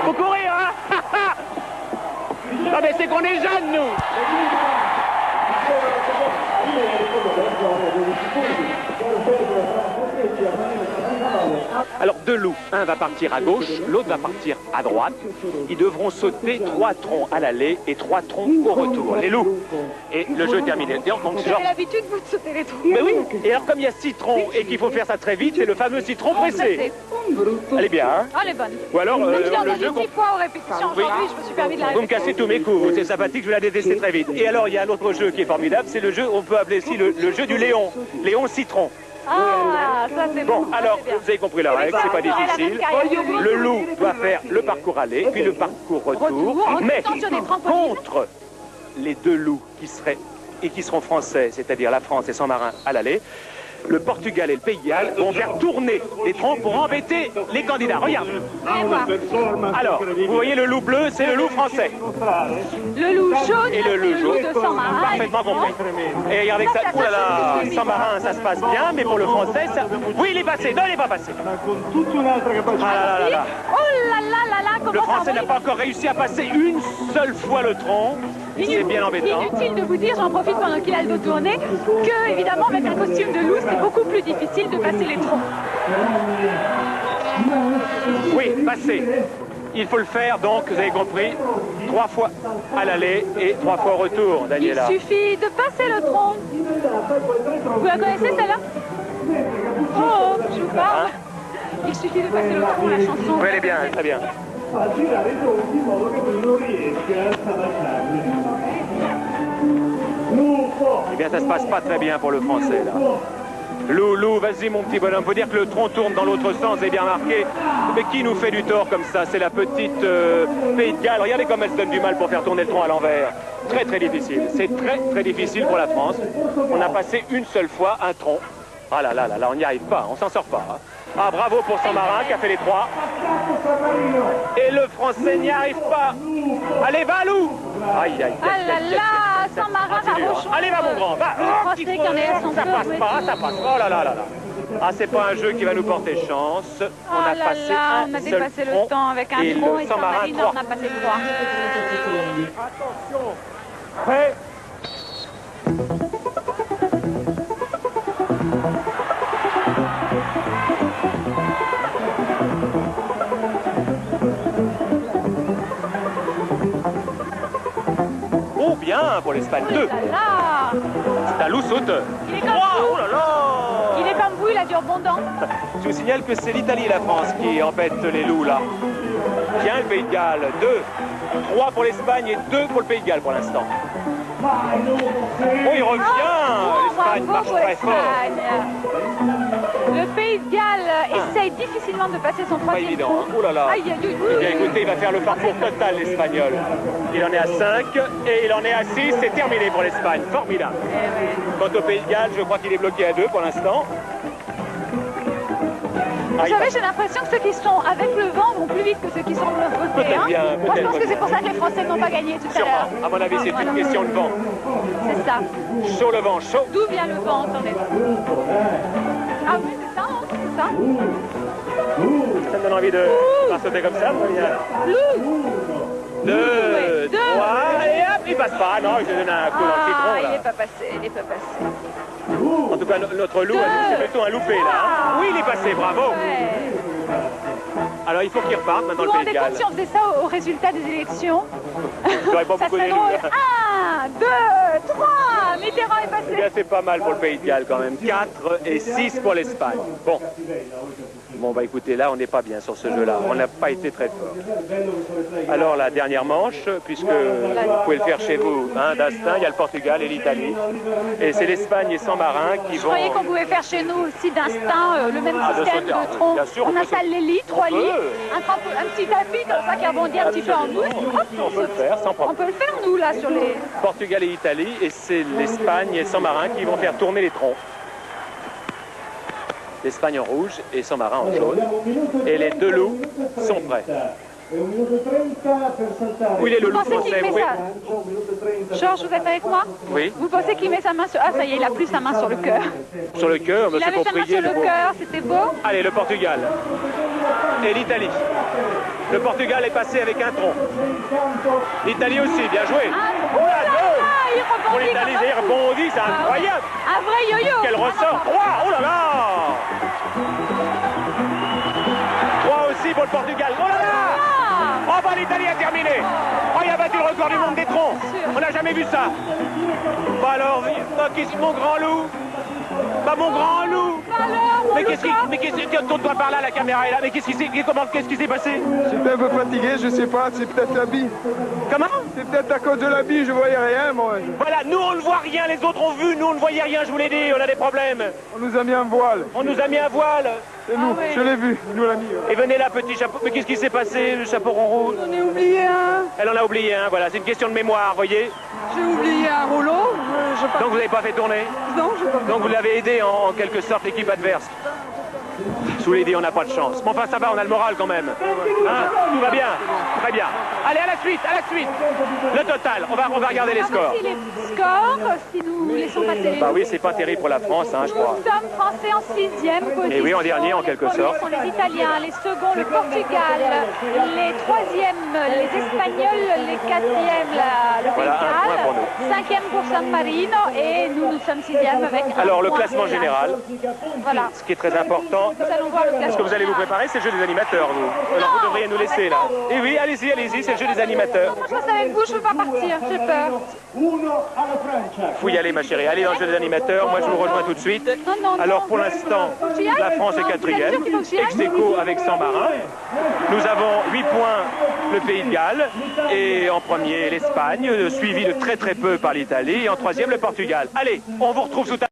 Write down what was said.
Faut courir, hein. Non mais c'est qu'on est jeunes, nous. Alors deux loups, un va partir à gauche, l'autre va partir à droite. Ils devront sauter 3 troncs à l'aller et 3 troncs au retour, les loups. Et le jeu est terminé. Donc, Vous avez l'habitude, vous, de sauter les troncs. Mais oui, et alors comme il y a 6 troncs et qu'il faut faire ça très vite, c'est le fameux citron pressé. Elle est bien, hein? Ah, elle est bonne. Ou alors Même si on le a dit jeu... 10 fois aux répétitions aujourd'hui, je me suis permis de la Vous me répéter. cassez tous mes coups, c'est sympathique, je vais la détester très vite. Et alors il y a un autre jeu qui est formidable, c'est le jeu, on peut appeler aussi le jeu du Léon. Léon citron. Ah, ça c'est bon. Bon, alors, vous avez compris la règle, c'est pas difficile. Le loup doit faire le parcours aller, puis le parcours retour. Mais contre les deux loups qui seront français, c'est-à-dire la France et Saint-Marin à l'aller, le Portugal et le Pays de Galles vont faire tourner les troncs pour embêter les candidats. Regarde. Alors, vous voyez le loup bleu, c'est le loup français. Le loup jaune, Et le loup jaune, de Saint-Marin. parfaitement compris. Et regardez que ça, oh là là, Saint-Marin, ça se passe bien, mais pour le français, ça... Oui, il est passé, non, il n'est pas passé. Ah là là là. Oh là là là là, comment Le français ça n'a pas encore réussi à passer une seule fois le tronc. C'est bien embêtant. Inutile de vous dire, j'en profite pendant qu'il a le dos tourné, que évidemment avec un costume de loup, c'est beaucoup plus difficile de passer les troncs. Oui, passer. Il faut le faire donc, vous avez compris, 3 fois à l'aller et 3 fois au retour, Daniela. Il suffit de passer le tronc. Vous la connaissez celle-là? Oh, je vous parle. Il suffit de passer le tronc, la chanson. Oui, elle est bien, très bien. Eh bien, ça se passe pas très bien pour le français, là. Lou, vas-y, mon petit bonhomme. Faut dire que le tronc tourne dans l'autre sens, vous avez bien remarqué. Mais qui nous fait du tort comme ça? C'est la petite Pays de Galles. Regardez comme elle se donne du mal pour faire tourner le tronc à l'envers. Très, très difficile. C'est très, très difficile pour la France. On a passé une seule fois un tronc. Ah là là là là, on n'y arrive pas, on s'en sort pas. Hein. Ah, bravo pour Saint-Marin qui a fait les 3. Et le français n'y arrive pas. Allez, va, Lou. Aïe, aïe, aïe. Ah là là, Saint-Marin va rejoindre. Allez, va, mon grand, va. Le français qui en est à son Ça tour, passe pas, ça passe pas. Oh là là là là. Ah, c'est pas un jeu qui va nous porter chance. On Oh a là passé là, un on a seul dépassé tronc le temps avec un et tronc le et Saint-Marin Saint-Marin, 3. on a passé 3. Attention. Prêt. Oh bien pour l'Espagne 2. C'est un loup sauteur. Il est comme 3. vous. Oh là là. Il est comme vous, il a du rebondant. Je vous signale que c'est l'Italie et la France qui embêtent les loups là. Tiens, le Pays de Galles, 2. 3 pour l'Espagne et 2 pour le Pays de Galles pour l'instant. Oh, il revient. L'Espagne marche très fort. Le Pays de Galles essaye difficilement de passer son Pas troisième évident. trou. Hein. Oh là là. Aïe, aïe, aïe. Eh bien, écoutez, il va faire le parcours total, l'Espagnol. Il en est à 5 et il en est à 6. C'est terminé pour l'Espagne. Formidable. Quant au Pays de Galles, je crois qu'il est bloqué à 2 pour l'instant. Vous savez, j'ai l'impression que ceux qui sont avec le vent vont plus vite que ceux qui sont bloqués. Peut-être bien, Moi, je pense peut-être. que c'est pour ça que les Français n'ont pas gagné tout à Sûrement. l'heure. À mon avis, c'est une question de vent. C'est ça. Chaud le vent, chaud. D'où vient le vent, entendez-vous? Ah oui, c'est ça, hein, c'est ça. Ça me donne envie de faire sauter comme ça. Loup. 2, Deux. 3, et hop, il passe pas. Non, je te donne un coup dans le citron. Il Là. n'est pas passé, il n'est pas passé. En tout cas, notre loup, c'est plutôt un loupé là. Hein. Oui, il est passé, bravo. Ouais. Alors, il faut qu'il reparte maintenant Vous le vous Pays de rendez Galles. compte si on faisait ça au résultat des élections? J'aurais pas Ça beaucoup serait d'élus. drôle. 1, 2, 3, Mitterrand est Eh bien, passé. c'est pas mal pour le Pays de Galles quand même. 4 et 6 pour l'Espagne. Bon. Bon, bah écoutez, là, on n'est pas bien sur ce jeu-là. On n'a pas été très fort. Alors, la dernière manche, puisque vous pouvez le faire chez vous, hein, d'instinct, il y a le Portugal et l'Italie. Et c'est l'Espagne et Saint-Marin qui Je vont... croyais qu'on pouvait faire chez nous aussi d'instinct le même Ah, de système sauter, de tronc. bien sûr, on On peut installe les lits, 3 peut. lits, un petit tapis comme ça qui rebondit un petit peu en mousse. Hop, On peut le faire sans on problème. peut le faire nous là sur les... Portugal et Italie, et c'est l'Espagne et Saint-Marin qui vont faire tourner les troncs. L'Espagne en rouge et Saint-Marin en jaune. Et les deux loups sont prêts. Où il est le Vous loup pensez qu'il français? met Oui. ça... Georges, vous êtes avec moi? Oui. Vous pensez qu'il met sa main sur... Ah ça y est, il a plus sa main sur le cœur. Sur le cœur, Il monsieur, avait pour sa main prier. sur le cœur, c'était beau. Allez, le Portugal. et l'Italie. Le Portugal est passé avec un tronc. L'Italie aussi, bien joué. Il Pour rebondit. l'Italie, il rebondit, c'est incroyable. Un vrai yo-yo. Quel ressort. 3, oh là là. 3 aussi pour le Portugal. Oh là là. Oh bah l'Italie a terminé. Oh, il a battu le record du monde des troncs. On n'a jamais vu ça. Bah alors, mon grand loup. Bah mon grand loup. Mais qu'est-ce qui tourne-toi par là, la caméra est là. Mais qu'est-ce qui s'est passé? J'étais un peu fatigué, je sais pas, c'est peut-être la bille. Comment? C'est peut-être à cause de la bille, je voyais rien moi. Voilà, nous on ne voit rien, les autres ont vu, nous on ne voyait rien, je vous l'ai dit, on a des problèmes. On nous a mis un voile. On nous a mis un voile. C'est nous, oui. je l'ai vu, il nous l'a mis. Et venez là, petit chapeau. Mais qu'est-ce qui s'est passé, le chaperon rouge? J'en ai oublié un. Elle en a oublié un, voilà, c'est une question de mémoire, voyez. J'ai oublié un rouleau. Donc vous n'avez pas fait tourner? Non, je pas. Donc vous l'avez aidé en quelque sorte l'équipe adverse. Sous les dés, on n'a pas de chance. Mais enfin, ça va, on a le moral quand même. Hein, tout va bien. Très bien. Allez, à la suite, à la suite. Le total, on va regarder les scores. Voici les scores, si nous laissons passer. Bah oui, c'est pas terrible pour la France, hein, je crois. Nous sommes français en 6e position. Et oui, en dernier, en quelque sorte. Les premiers sont les Italiens, les seconds le Portugal, les troisièmes les Espagnols, les quatrièmes le Voilà, Pays un point pour de nous. Galles, 5e pour San Marino et nous sommes 6e avec un Alors, le point classement de général, Voilà. ce qui est très important. Nous allons voir le classement. Ce que vous allez vous préparer, c'est le jeu des animateurs, vous. Alors vous devriez nous laisser là. Et oui, allez-y, allez-y, c'est le jeu des animateurs. Moi je reste avec vous, je ne veux pas partir, j'ai peur. Faut y aller, ma chérie. Allez dans le jeu des animateurs. Moi, je vous rejoins tout de suite. Non, Alors pour l'instant, la France est 4e, ex-aequo avec San Marin. Nous avons 8 points le Pays de Galles et en premier l'Espagne, suivi de très très peu par l'Italie et en troisième le Portugal. Allez, on vous retrouve tout à l'heure.